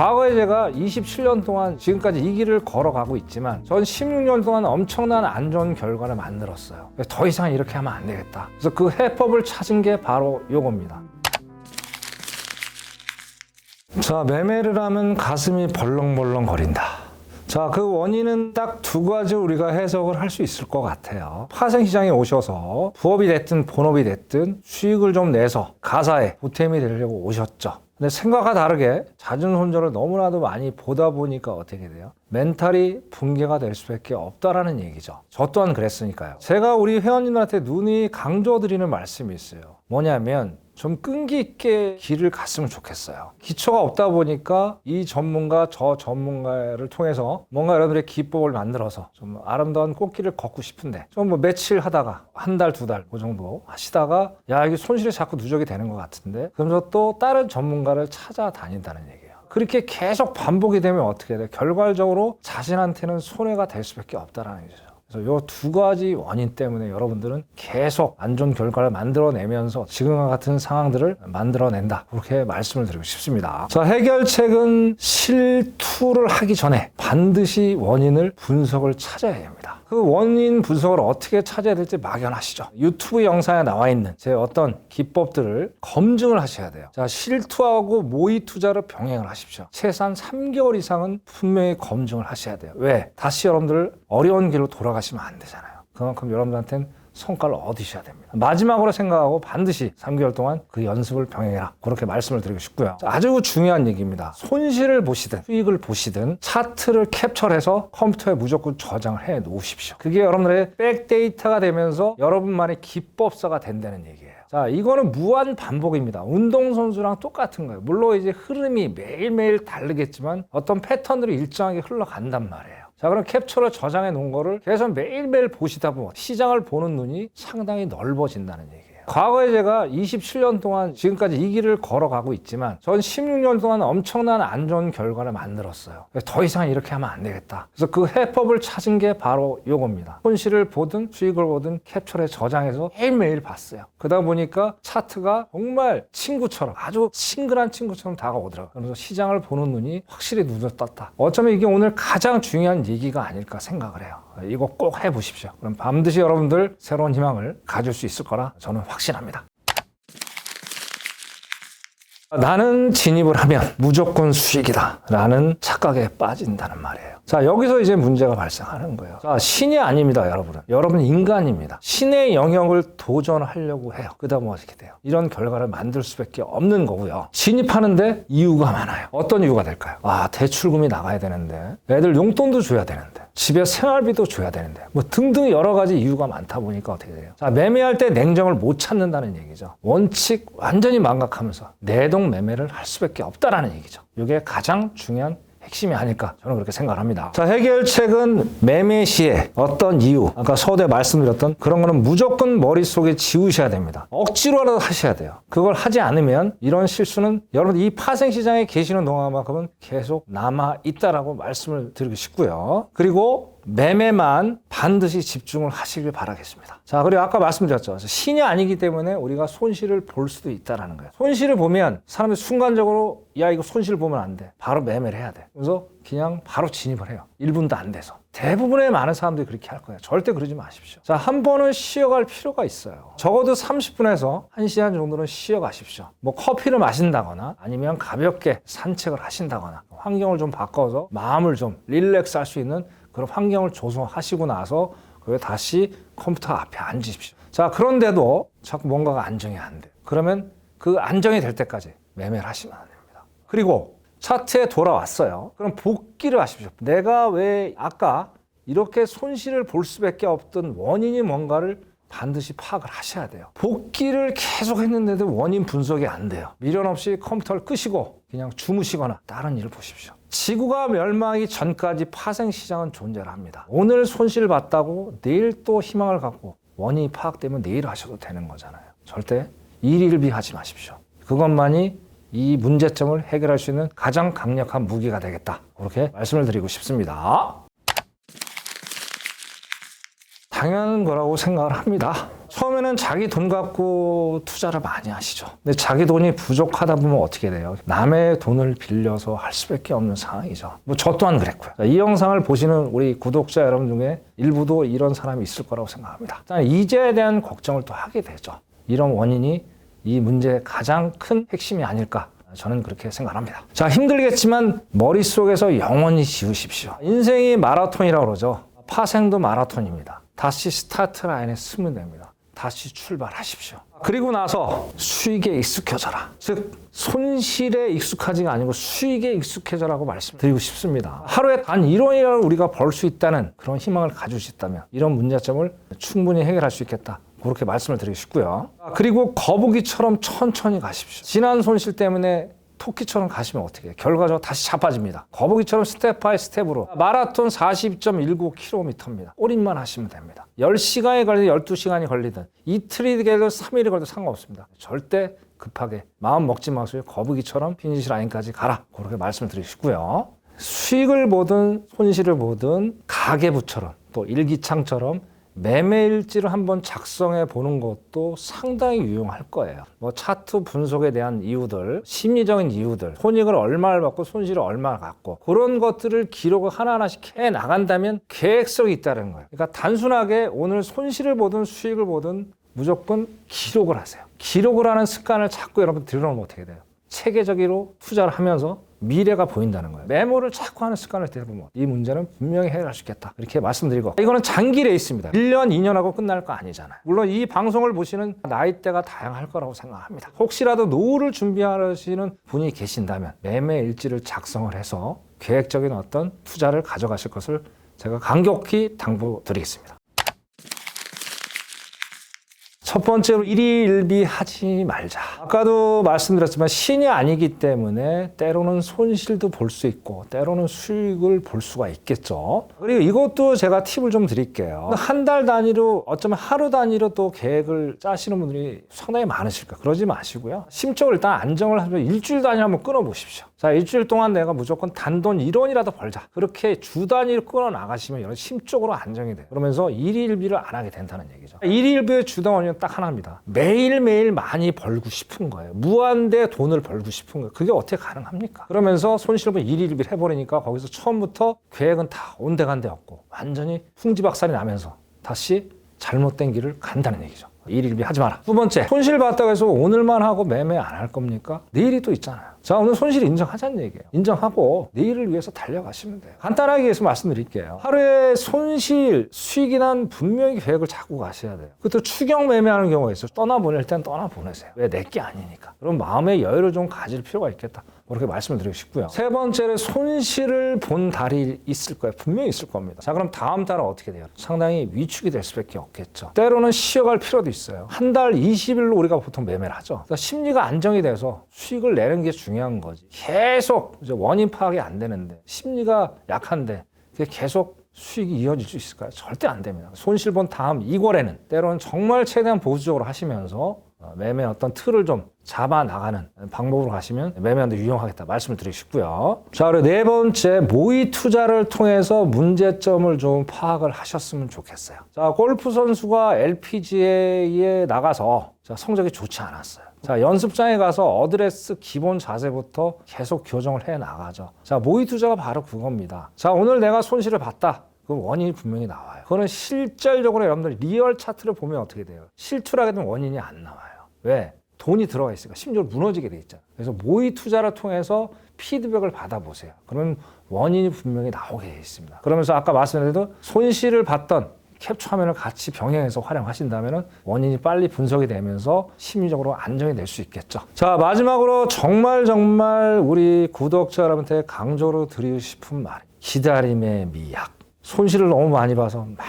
과거에 제가 27년 동안 지금까지 이 길을 걸어가고 있지만 전 16년 동안 엄청난 안 좋은 결과를 만들었어요. 더 이상 이렇게 하면 안 되겠다. 그래서 그 해법을 찾은 게 바로 요겁니다. 자, 매매를 하면 가슴이 벌렁벌렁 거린다. 자, 그 원인은 딱 두 가지 우리가 해석을 할 수 있을 것 같아요. 파생시장에 오셔서 부업이 됐든 본업이 됐든 수익을 좀 내서 가사에 보탬이 되려고 오셨죠. 근데 생각과 다르게 잦은 손절을 너무나도 많이 보다 보니까 어떻게 돼요? 멘탈이 붕괴가 될 수밖에 없다라는 얘기죠. 저 또한 그랬으니까요. 제가 우리 회원님들한테 눈이 강조드리는 말씀이 있어요. 뭐냐면 좀 끈기 있게 길을 갔으면 좋겠어요. 기초가 없다 보니까 이 전문가 저 전문가를 통해서 뭔가 여러분들의 기법을 만들어서 좀 아름다운 꽃길을 걷고 싶은데 좀 뭐 며칠 하다가 한 달, 두 달 그 정도 하시다가 야, 이게 손실이 자꾸 누적이 되는 것 같은데 그러면서 또 다른 전문가를 찾아다닌다는 얘기예요. 그렇게 계속 반복이 되면 어떻게 돼요? 결과적으로 자신한테는 손해가 될 수밖에 없다는 얘기죠. 그래서 이 두 가지 원인 때문에 여러분들은 계속 안 좋은 결과를 만들어내면서 지금과 같은 상황들을 만들어낸다. 그렇게 말씀을 드리고 싶습니다. 자, 해결책은 실투를 하기 전에 반드시 원인을 분석을 찾아야 합니다. 그 원인 분석을 어떻게 찾아야 될지 막연하시죠. 유튜브 영상에 나와 있는 제 어떤 기법들을 검증을 하셔야 돼요. 자, 실투하고 모의 투자를 병행을 하십시오. 최소한 3개월 이상은 분명히 검증을 하셔야 돼요. 왜? 다시 여러분들 어려운 길로 돌아가시면 안 되잖아요. 그만큼 여러분들한테는 성과를 얻으셔야 됩니다. 마지막으로 생각하고 반드시 3개월 동안 그 연습을 병행해라. 그렇게 말씀을 드리고 싶고요. 아주 중요한 얘기입니다. 손실을 보시든 수익을 보시든 차트를 캡처해서 컴퓨터에 무조건 저장을 해 놓으십시오. 그게 여러분들의 백데이터가 되면서 여러분만의 기법서가 된다는 얘기예요. 자, 이거는 무한 반복입니다. 운동선수랑 똑같은 거예요. 물론 이제 흐름이 매일매일 다르겠지만 어떤 패턴들이 일정하게 흘러간단 말이에요. 자, 그럼 캡처를 저장해 놓은 거를 계속 매일매일 보시다 보면 시장을 보는 눈이 상당히 넓어진다는 얘기예요. 과거에 제가 27년 동안 지금까지 이 길을 걸어가고 있지만 전 16년 동안 엄청난 안 좋은 결과를 만들었어요. 더 이상 이렇게 하면 안 되겠다. 그래서 그 해법을 찾은 게 바로 요겁니다. 손실을 보든 수익을 보든 캡처에 저장해서 매일매일 봤어요. 그러다 보니까 차트가 정말 친구처럼 아주 친근한 친구처럼 다가오더라고요. 그래서 시장을 보는 눈이 확실히 눈을 떴다. 어쩌면 이게 오늘 가장 중요한 얘기가 아닐까 생각을 해요. 이거 꼭 해보십시오. 그럼 반드시 여러분들 새로운 희망을 가질 수 있을 거라 저는 확신합니다. 나는 진입을 하면 무조건 수익이다 라는 착각에 빠진다는 말이에요. 자, 여기서 이제 문제가 발생하는 거예요. 자, 신이 아닙니다, 여러분은. 여러분은 인간입니다. 신의 영역을 도전하려고 해요. 그러다 보면 어떻게 돼요? 이런 결과를 만들 수밖에 없는 거고요. 진입하는데 이유가 많아요. 어떤 이유가 될까요? 아, 대출금이 나가야 되는데, 애들 용돈도 줘야 되는데, 집에 생활비도 줘야 되는데, 뭐 등등 여러 가지 이유가 많다 보니까 어떻게 돼요? 자, 매매할 때 냉정을 못 찾는다는 얘기죠. 원칙 완전히 망각하면서 내동 매매를 할 수밖에 없다라는 얘기죠. 이게 가장 중요한 핵심이 아닐까 저는 그렇게 생각합니다. 자, 해결책은 매매 시에 어떤 이유, 아까 서두에 말씀드렸던 그런 거는 무조건 머릿속에 지우셔야 됩니다. 억지로라도 하셔야 돼요. 그걸 하지 않으면 이런 실수는 여러분 이 파생시장에 계시는 동안만큼은 계속 남아있다라고 말씀을 드리고 싶고요. 그리고 매매만 반드시 집중을 하시길 바라겠습니다. 자, 그리고 아까 말씀드렸죠. 신이 아니기 때문에 우리가 손실을 볼 수도 있다는 거예요. 손실을 보면 사람이 순간적으로 야, 이거 손실 보면 안 돼. 바로 매매를 해야 돼. 그래서 그냥 바로 진입을 해요. 1분도 안 돼서. 대부분의 많은 사람들이 그렇게 할 거예요. 절대 그러지 마십시오. 자, 한 번은 쉬어갈 필요가 있어요. 적어도 30분에서 1시간 정도는 쉬어가십시오. 뭐 커피를 마신다거나 아니면 가볍게 산책을 하신다거나 환경을 좀 바꿔서 마음을 좀 릴렉스 할 수 있는 그런 환경을 조성하시고 나서 다시 컴퓨터 앞에 앉으십시오. 자, 그런데도 자꾸 뭔가가 안정이 안 돼요. 그러면 그 안정이 될 때까지 매매를 하시면 안 됩니다. 그리고 차트에 돌아왔어요. 그럼 복귀를 하십시오. 내가 왜 아까 이렇게 손실을 볼 수밖에 없던 원인이 뭔가를 반드시 파악을 하셔야 돼요. 복귀를 계속 했는데도 원인 분석이 안 돼요. 미련 없이 컴퓨터를 끄시고 그냥 주무시거나 다른 일을 보십시오. 지구가 멸망하기 전까지 파생시장은 존재를 합니다. 오늘 손실 봤다고 내일 또 희망을 갖고 원인이 파악되면 내일 하셔도 되는 거잖아요. 절대 일일비하지 마십시오. 그것만이 이 문제점을 해결할 수 있는 가장 강력한 무기가 되겠다. 그렇게 말씀을 드리고 싶습니다. 당연한 거라고 생각을 합니다. 처음에는 자기 돈 갖고 투자를 많이 하시죠. 근데 자기 돈이 부족하다 보면 어떻게 돼요? 남의 돈을 빌려서 할 수밖에 없는 상황이죠. 뭐 저 또한 그랬고요. 이 영상을 보시는 우리 구독자 여러분 중에 일부도 이런 사람이 있을 거라고 생각합니다. 이자에 대한 걱정을 또 하게 되죠. 이런 원인이 이 문제의 가장 큰 핵심이 아닐까, 저는 그렇게 생각합니다. 자, 힘들겠지만 머릿속에서 영원히 지우십시오. 인생이 마라톤이라고 그러죠. 파생도 마라톤입니다. 다시 스타트 라인에 서면 됩니다. 다시 출발하십시오. 그리고 나서 수익에 익숙해져라. 즉 손실에 익숙하지가 아니고 수익에 익숙해져라고 말씀드리고 싶습니다. 하루에 단 1원이라도 우리가 벌 수 있다는 그런 희망을 가질 수 있다면 이런 문제점을 충분히 해결할 수 있겠다, 그렇게 말씀을 드리고 싶고요. 그리고 거북이처럼 천천히 가십시오. 지난 손실 때문에 토끼처럼 가시면 어떻게 해요? 결과적으로 다시 자빠집니다. 거북이처럼 스텝 바이 스텝으로. 마라톤 40.19km입니다. 올인만 하시면 됩니다. 10시간이 걸리든 12시간이 걸리든 이틀이 걸리든 3일이 걸리든 상관없습니다. 절대 급하게 마음 먹지 마세요. 거북이처럼 피니시 라인까지 가라, 그렇게 말씀을 드리고 싶고요. 수익을 보든 손실을 보든 가계부처럼 또 일기창처럼 매매일지를 한번 작성해 보는 것도 상당히 유용할 거예요. 뭐 차트 분석에 대한 이유들, 심리적인 이유들, 손익을 얼마를 받고 손실을 얼마를 갖고, 그런 것들을 기록을 하나하나씩 해 나간다면 계획성이 있다는 거예요. 그러니까 단순하게 오늘 손실을 보든 수익을 보든 무조건 기록을 하세요. 기록을 하는 습관을 자꾸 여러분 들여놓으면 어떻게 돼요? 체계적으로 투자를 하면서 미래가 보인다는 거예요. 메모를 자꾸 하는 습관을 들여보면 이 문제는 분명히 해결할 수 있겠다, 이렇게 말씀드리고, 이거는 장기 레이스입니다. 1년, 2년하고 끝날 거 아니잖아요. 물론 이 방송을 보시는 나이대가 다양할 거라고 생각합니다. 혹시라도 노후를 준비하시는 분이 계신다면 매매 일지를 작성을 해서 계획적인 어떤 투자를 가져가실 것을 제가 강력히 당부드리겠습니다. 첫 번째로 일희일비 하지 말자. 아까도 말씀드렸지만 신이 아니기 때문에 때로는 손실도 볼 수 있고 때로는 수익을 볼 수가 있겠죠. 그리고 이것도 제가 팁을 좀 드릴게요. 한 달 단위로, 어쩌면 하루 단위로 또 계획을 짜시는 분들이 상당히 많으실 거예요. 그러지 마시고요. 심적으로 일단 안정을 하면 일주일 단위로 한번 끊어보십시오. 자, 일주일 동안 내가 무조건 단돈 1원이라도 벌자, 그렇게 주 단위로 끊어 나가시면 여러분 심적으로 안정이 돼요. 그러면서 일희일비를 안 하게 된다는 얘기죠. 일희일비의 주당 원인은 딱 하나입니다. 매일매일 많이 벌고 싶은 거예요. 무한대 돈을 벌고 싶은 거예요. 그게 어떻게 가능합니까? 그러면서 손실분 일희일비를 해버리니까 거기서 처음부터 계획은 다 온데간데 없고 완전히 풍지박산이 나면서 다시 잘못된 길을 간다는 얘기죠. 일일비 하지 마라. 두 번째, 손실 봤다고 해서 오늘만 하고 매매 안 할 겁니까? 내일이 또 있잖아요. 자, 오늘 손실 인정하자는 얘기예요. 인정하고 내일을 위해서 달려가시면 돼요. 간단하게 해서 말씀드릴게요. 하루에 손실, 수익이 난 분명히 계획을 잡고 가셔야 돼요. 그것도 추경 매매하는 경우가 있어요. 떠나보낼 땐 떠나보내세요. 왜? 내게 아니니까. 그럼 마음의 여유를 좀 가질 필요가 있겠다, 그렇게 말씀을 드리고 싶고요. 세 번째는 손실을 본 달이 있을 거예요. 분명히 있을 겁니다. 자, 그럼 다음 달은 어떻게 돼요? 상당히 위축이 될 수밖에 없겠죠. 때로는 쉬어갈 필요도 있어요. 한 달 20일로 우리가 보통 매매를 하죠. 그러니까 심리가 안정이 돼서 수익을 내는 게 중요한 거지. 계속 이제 원인 파악이 안 되는데, 심리가 약한데 계속 수익이 이어질 수 있을까요? 절대 안 됩니다. 손실 본 다음 2월에는 때로는 정말 최대한 보수적으로 하시면서 매매 어떤 틀을 좀 잡아 나가는 방법으로 가시면 매매하는데 유용하겠다, 말씀을 드리고 싶고요. 자, 그리고 네 번째, 모의 투자를 통해서 문제점을 좀 파악을 하셨으면 좋겠어요. 자, 골프 선수가 LPGA에 나가서 성적이 좋지 않았어요. 자, 연습장에 가서 어드레스 기본 자세부터 계속 교정을 해 나가죠. 자, 모의 투자가 바로 그겁니다. 자, 오늘 내가 손실을 봤다. 그 원인이 분명히 나와요. 그거는 실질적으로 여러분들 리얼 차트를 보면 어떻게 돼요? 실투하게 되면 원인이 안 나와요. 왜? 돈이 들어가 있으니까 심지어 무너지게 돼 있잖아요. 그래서 모의 투자를 통해서 피드백을 받아보세요. 그러면 원인이 분명히 나오게 돼 있습니다. 그러면서 아까 말씀드린 손실을 봤던 캡처 화면을 같이 병행해서 활용하신다면 원인이 빨리 분석이 되면서 심리적으로 안정이 될 수 있겠죠. 자, 마지막으로 정말 우리 구독자 여러분한테 강조로 드리고 싶은 말, 기다림의 미학. 손실을 너무 많이 봐서 막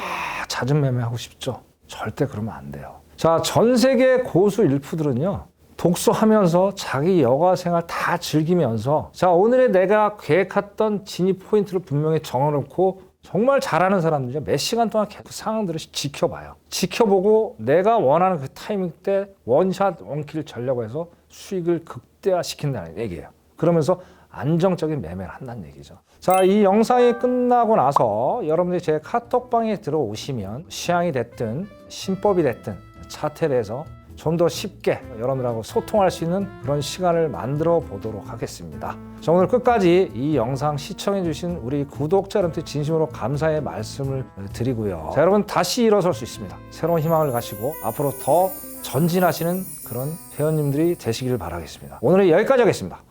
잦은 매매하고 싶죠? 절대 그러면 안 돼요. 자, 전 세계 고수 일푸들은요, 독서하면서 자기 여가 생활 다 즐기면서, 자, 오늘의 내가 계획했던 진입 포인트를 분명히 정해놓고, 정말 잘하는 사람들이요, 몇 시간 동안 계속 그 상황들을 지켜봐요. 지켜보고 내가 원하는 그 타이밍 때 원샷 원킬 전략을 해서 수익을 극대화시킨다는 얘기예요. 그러면서 안정적인 매매를 한다는 얘기죠. 자, 이 영상이 끝나고 나서 여러분들이 제 카톡방에 들어오시면 시향이 됐든 신법이 됐든 차트에 대해서 좀 더 쉽게 여러분들하고 소통할 수 있는 그런 시간을 만들어 보도록 하겠습니다. 자, 오늘 끝까지 이 영상 시청해 주신 우리 구독자 여러분들 진심으로 감사의 말씀을 드리고요. 자, 여러분 다시 일어설 수 있습니다. 새로운 희망을 가지고 앞으로 더 전진하시는 그런 회원님들이 되시길 바라겠습니다. 오늘은 여기까지 하겠습니다.